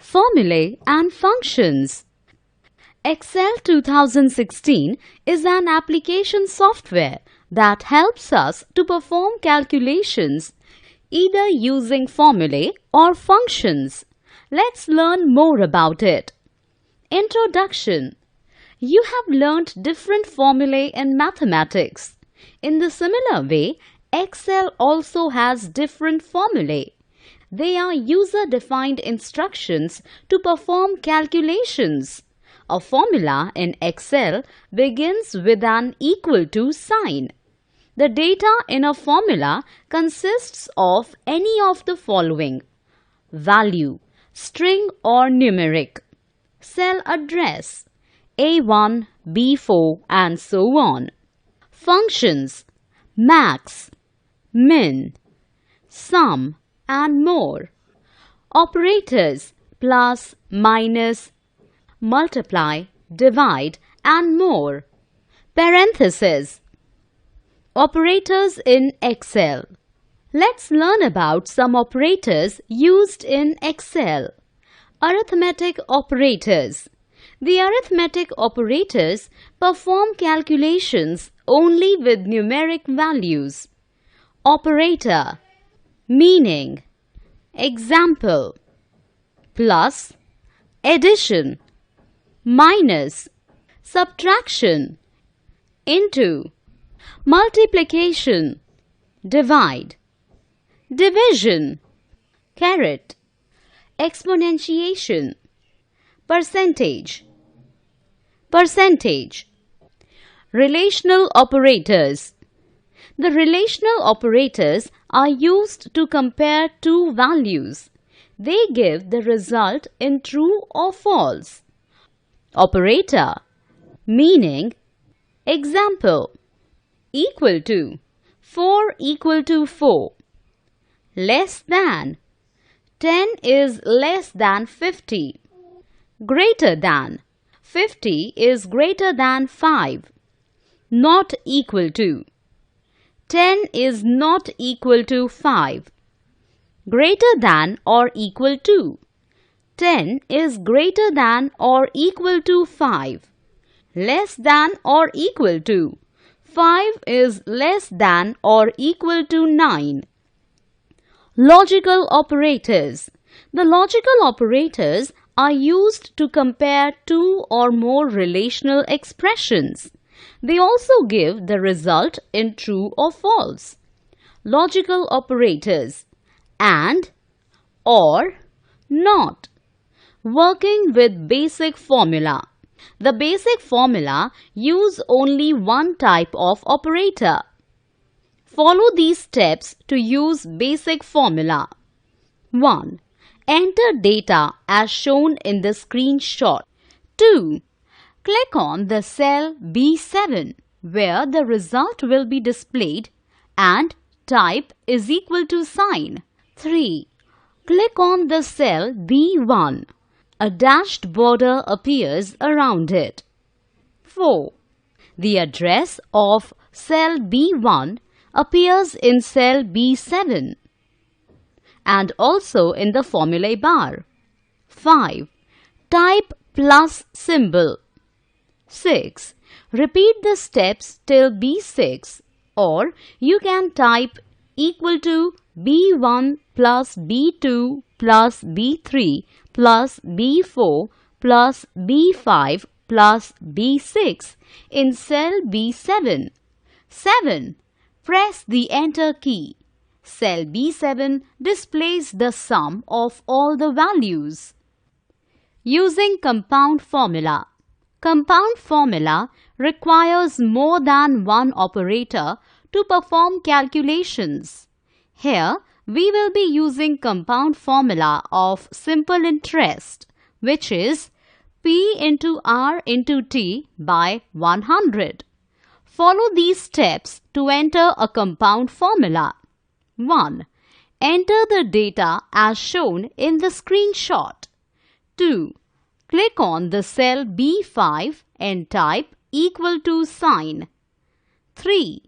Formulae and functions. Excel 2016 is an application software that helps us to perform calculations either using formulae or functions. Let's learn more about it. Introduction. You have learnt different formulae in mathematics. In the similar way, Excel also has different formulae. They are user-defined instructions to perform calculations. A formula in Excel begins with an equal to sign. The data in a formula consists of any of the following: value, string or numeric, cell address, A1, B4 and so on. Functions, max, min, sum and more. Operators, plus, minus, multiply, divide and more. Parentheses. Operators in Excel. Let's learn about some operators used in Excel. Arithmetic operators. The arithmetic operators perform calculations only with numeric values. Operator. Meaning. Example: plus, addition, minus, subtraction, into, multiplication, divide, division, caret, exponentiation, percentage. Relational operators. The relational operators are used to compare two values. They give the result in true or false. Operator. Meaning. Example: equal to, 4 equal to 4. Less than, 10 is less than 50. Greater than, 50 is greater than 5. Not equal to, 10 is not equal to 5. Greater than or equal to, 10 is greater than or equal to 5. Less than or equal to, 5 is less than or equal to 9. Logical operators. The logical operators are used to compare two or more relational expressions. They also give the result in true or false. Logical operators: and, or, not. Working with basic formula. The basic formula use only one type of operator. Follow these steps to use basic formula. 1. Enter data as shown in the screenshot. 2. Click on the cell B7 where the result will be displayed and type is equal to sign. 3. Click on the cell B1. A dashed border appears around it. 4. The address of cell B1 appears in cell B7 and also in the formulae bar. 5. Type plus symbol. 6. Repeat the steps till B6, or you can type equal to B1 plus B2 plus B3 plus B4 plus B5 plus B6 in cell B7. 7. Press the Enter key. Cell B7 displays the sum of all the values. Using compound formula. Compound formula requires more than one operator to perform calculations. Here, we will be using compound formula of simple interest, which is P into R into T by 100. Follow these steps to enter a compound formula. 1. Enter the data as shown in the screenshot. 2. Click on the cell B5 and type equal to sign. 3.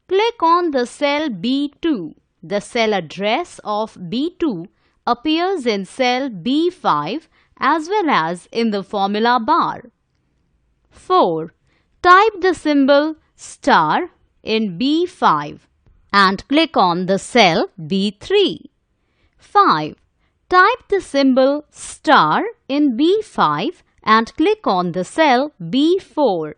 Click on the cell B2. The cell address of B2 appears in cell B5 as well as in the formula bar. 4. Type the symbol star in B5 and click on the cell B3. 5. Type the symbol star in B5 and click on the cell B4.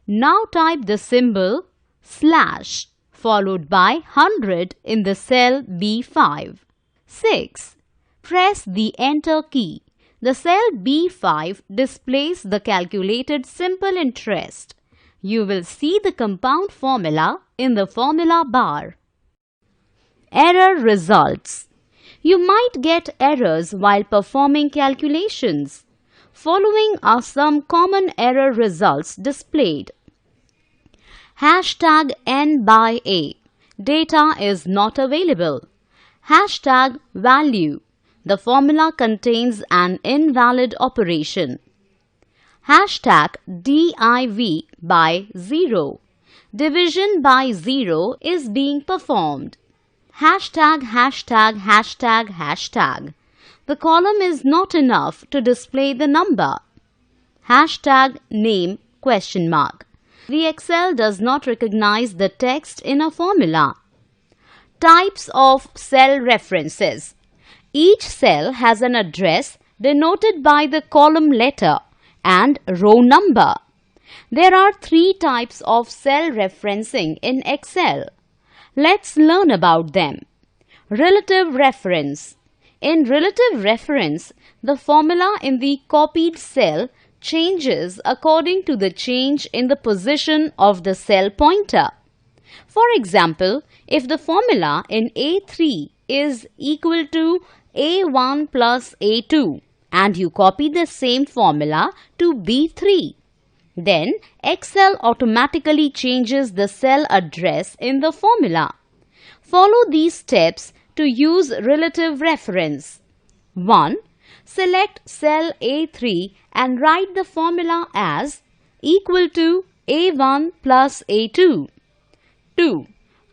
Now type the symbol slash followed by 100 in the cell B5. 6. Press the enter key. The cell B5 displays the calculated simple interest. You will see the compound formula in the formula bar. Error results. You might get errors while performing calculations. Following are some common error results displayed. Hashtag N by A. Data is not available. Hashtag value. The formula contains an invalid operation. Hashtag div by 0. Division by 0 is being performed. Hashtag hashtag hashtag hashtag. The column is not enough to display the number. Hashtag name question mark. The Excel does not recognize the text in a formula. Types of cell references. Each cell has an address denoted by the column letter and row number. There are 3 types of cell referencing in Excel. Let's learn about them. Relative reference. In relative reference, the formula in the copied cell changes according to the change in the position of the cell pointer. For example, if the formula in A3 is equal to A1 plus A2 and you copy the same formula to B3, then Excel automatically changes the cell address in the formula. Follow these steps to use relative reference. 1. Select cell A3 and write the formula as equal to A1 plus A2. 2.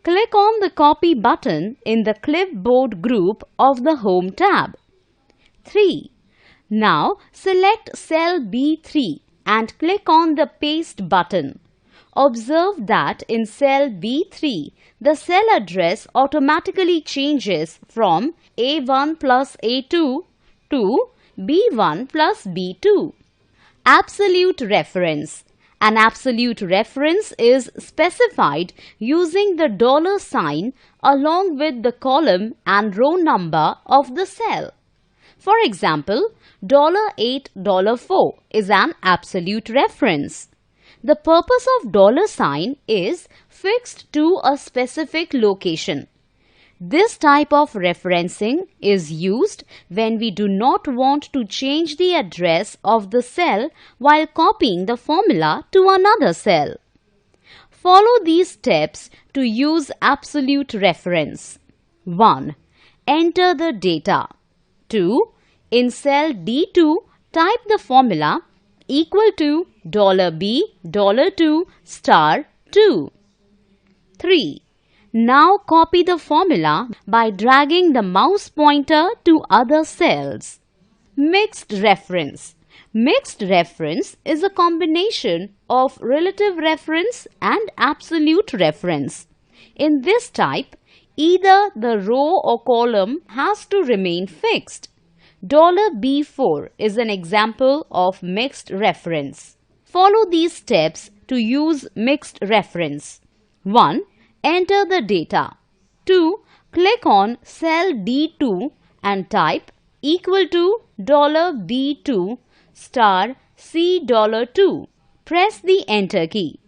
Click on the Copy button in the Clipboard group of the Home tab. 3. Now select cell B3 and click on the Paste button. Observe that in cell B3, the cell address automatically changes from A1 plus A2 to B1 plus B2. Absolute reference. An absolute reference is specified using the $sign along with the column and row number of the cell. For example, $8, $4 is an absolute reference. The purpose of $sign is fixed to a specific location. This type of referencing is used when we do not want to change the address of the cell while copying the formula to another cell. Follow these steps to use absolute reference. 1. Enter the data. 2. In cell D2, type the formula equal to $B, $2, star 2. 3. Now copy the formula by dragging the mouse pointer to other cells. Mixed reference. Mixed reference is a combination of relative reference and absolute reference. In this type, either the row or column has to remain fixed. $B4 is an example of mixed reference. Follow these steps to use mixed reference. 1. Enter the data. 2. Click on cell D2 and type equal to $B2 star C$2. Press the enter key.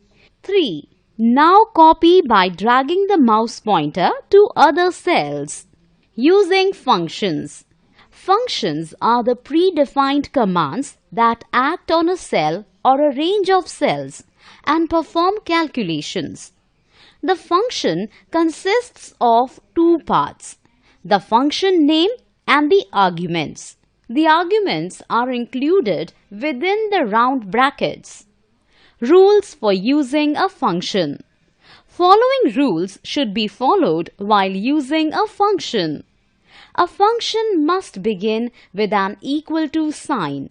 3. Now copy by dragging the mouse pointer to other cells. Using functions. Functions are the predefined commands that act on a cell or a range of cells and perform calculations. The function consists of 2 parts, the function name and the arguments. The arguments are included within the round brackets. Rules for using a function. Following rules should be followed while using a function. A function must begin with an equal to sign.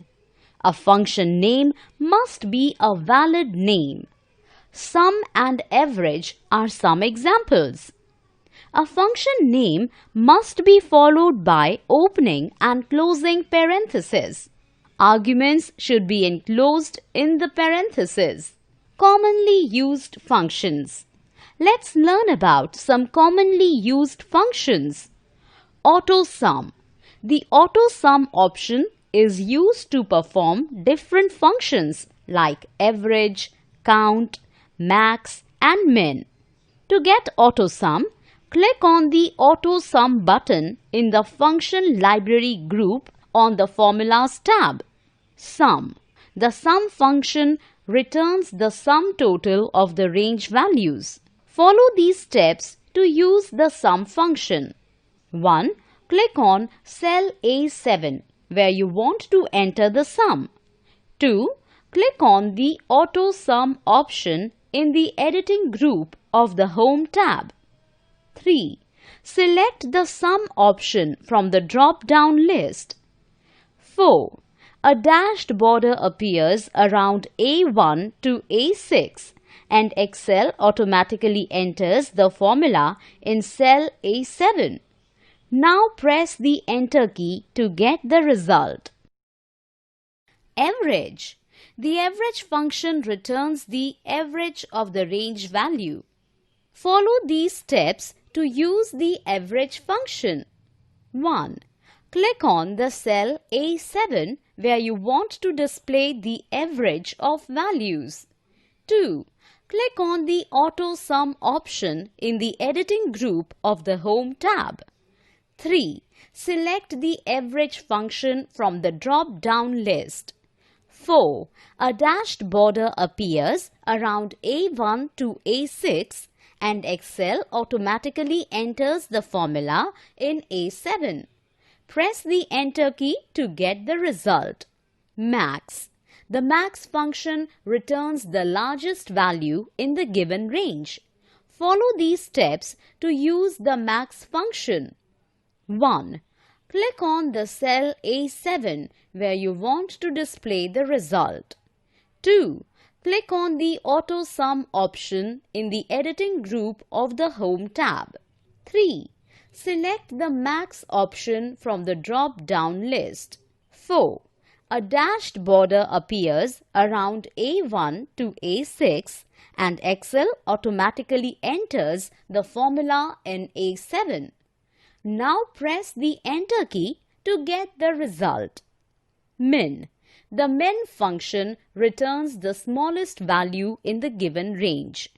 A function name must be a valid name. Sum and average are some examples. A function name must be followed by opening and closing parentheses. Arguments should be enclosed in the parentheses. Commonly used functions. Let's learn about some commonly used functions. AutoSum. The AutoSum option is used to perform different functions like average, count, max, and min. To get AutoSum, click on the AutoSum button in the Function Library group on the Formulas tab. Sum. The sum function returns the sum total of the range values. Follow these steps to use the sum function. 1. Click on cell A7 where you want to enter the sum. 2. Click on the AutoSum option in the Editing group of the Home tab. 3. Select the Sum option from the drop-down list. 4. A dashed border appears around A1 to A6 and Excel automatically enters the formula in cell A7. Now press the Enter key to get the result. Average. The average function returns the average of the range value. Follow these steps to use the average function. 1. Click on the cell A7 where you want to display the average of values. 2. Click on the AutoSum option in the Editing group of the Home tab. 3. Select the average function from the drop-down list. 4. A dashed border appears around A1 to A6 and Excel automatically enters the formula in A7. Press the Enter key to get the result. Max. The max function returns the largest value in the given range. Follow these steps to use the max function. 1. Click on the cell A7 where you want to display the result. 2. Click on the AutoSum option in the Editing group of the Home tab. 3. Select the Max option from the drop-down list. 4. A dashed border appears around A1 to A6 and Excel automatically enters the formula in A7. Now press the Enter key to get the result. Min. The min function returns the smallest value in the given range.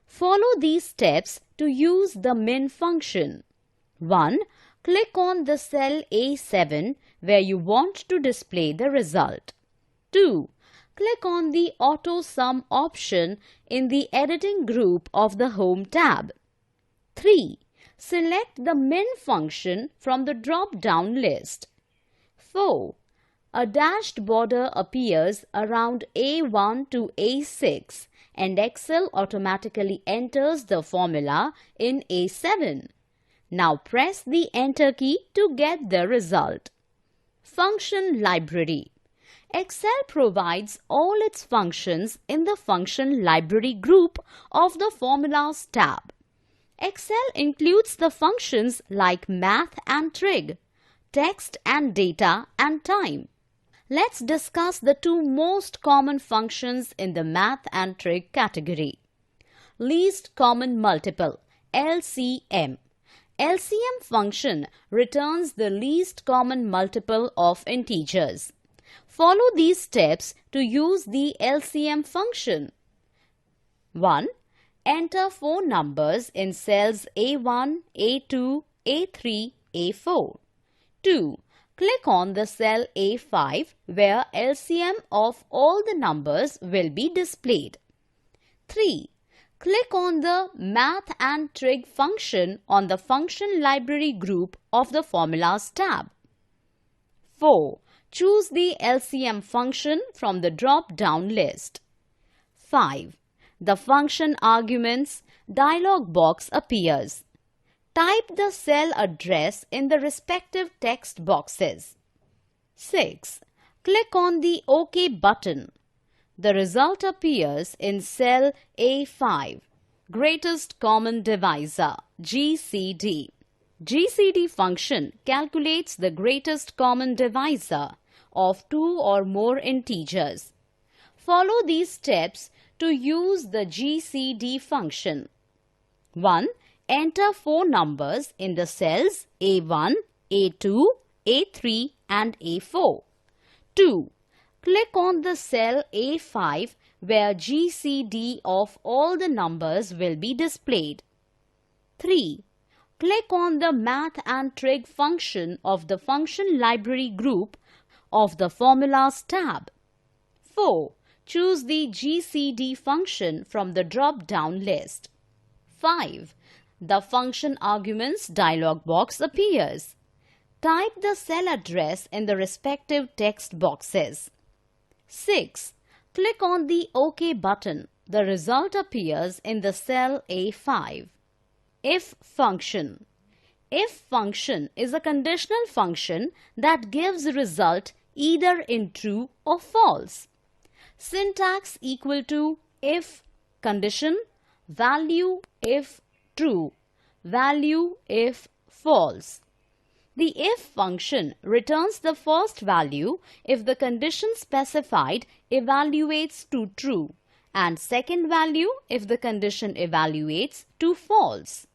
Follow these steps to use the min function. 1. Click on the cell A7 where you want to display the result. 2. Click on the AutoSum option in the Editing group of the Home tab. 3. Select the min function from the drop-down list. 4. A dashed border appears around A1 to A6 and Excel automatically enters the formula in A7. Now press the Enter key to get the result. Function Library. Excel provides all its functions in the Function Library group of the Formulas tab. Excel includes the functions like math and trig, text and data and time. Let's discuss the two most common functions in the math and trig category. Least common multiple, LCM. LCM function returns the least common multiple of integers. Follow these steps to use the LCM function. 1. Enter 4 numbers in cells A1, A2, A3, A4. 2. Click on the cell A5 where LCM of all the numbers will be displayed. 3. Click on the Math and Trig function on the Function Library group of the Formulas tab. 4. Choose the LCM function from the drop-down list. 5. The function arguments dialog box appears. Type the cell address in the respective text boxes. 6. Click on the OK button. The result appears in cell A5, Greatest Common Divisor, GCD. GCD function calculates the greatest common divisor of two or more integers. Follow these steps to use the GCD function. 1. Enter 4 numbers in the cells A1, A2, A3 and A4. 2. Click on the cell A5 where GCD of all the numbers will be displayed. 3. Click on the Math and Trig function of the Function Library group of the Formulas tab. 4. Choose the GCD function from the drop-down list. 5. The Function Arguments dialog box appears. Type the cell address in the respective text boxes. 6. Click on the OK button. The result appears in the cell A5. If function. If function is a conditional function that gives a result either in true or false. Syntax equal to if condition, value if true, value if false. The if function returns the first value if the condition specified evaluates to true and second value if the condition evaluates to false.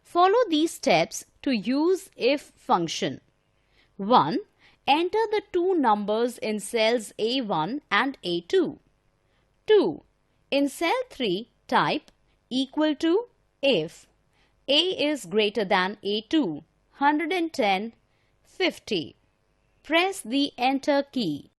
Follow these steps to use if function. 1. Enter the two numbers in cells A1 and A2. 2. In cell 3, type equal to if A is greater than A2, 110, 50. Press the Enter key.